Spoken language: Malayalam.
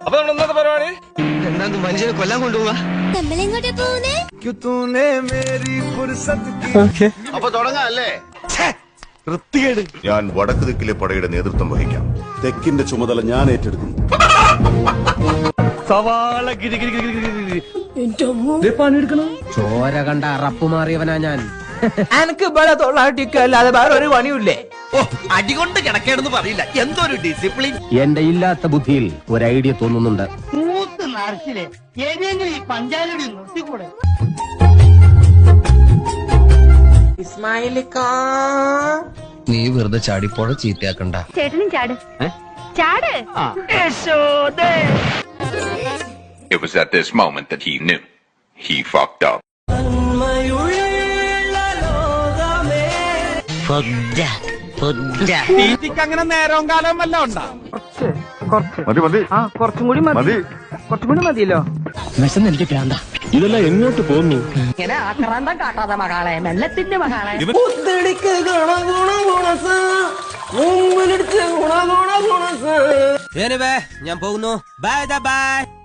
അപ്പൊ ഇന്നത്തെ പരിപാടി എന്താ മനുഷ്യനെ കൊല്ലാൻ കൊണ്ടുപോവാ? നമ്മളെങ്ങോട്ടാ പോകുന്നേ? അപ്പൊ തുടങ്ങാം അല്ലേ? ഞാൻ വടക്ക് ദിക്കിലെ പടയുടെ നേതൃത്വം വഹിക്കാം. തെക്കിന്റെ ചുമതല ഞാൻ ഏറ്റെടുക്കുന്നു. സവാള പണിയെടുക്കണം. ചോര കണ്ട അറപ്പ് മാറിയവനാ ഞാൻ. എനക്ക് ഇവിടെ തൊള്ളാട്ടിക്കല്ലാതെ വേറെ ഒരു പണിയില്ലേ? അടികൊണ്ട് കിടക്കേണ്ടെന്ന് പറയില്ല. എന്തൊരു ഡിസിപ്ലിൻ. എന്റെ ഇല്ലാത്ത ബുദ്ധിയിൽ ഒരു ഐഡിയ തോന്നുന്നുണ്ട്. മൂത്ത് നാർച്ചിലെ ഏതെങ്കിലും ഈ പഞ്ചായത്തിൽ നിർത്തിക്കൂടെ? ഇസ്മായിലിക്കാ, നീ വെറുതെ ചാടിപ്പോഴ ചീത്തയാക്കണ്ട. ചേട്ടനും ചാട് ചാട്. It was at this moment that he knew. He fucked up. തീറ്റിക്ക് അങ്ങനെ നേരവും കാലവും വല്ല ഉണ്ടാ? കുറച്ചും കൂടി മതി. കുറച്ചും കൂടി മതിയല്ലോ. വിശന്ന് എനിക്ക് പ്രാന്ത. ഇതെല്ലാം എങ്ങോട്ട് പോകുന്നു? ഇങ്ങനെ ആക്രാന്തം കാട്ടാതെ മകളെ, മെല്ലത്തിന്റെ മകളെ. ഞാൻ പോകുന്നു. Bye bye.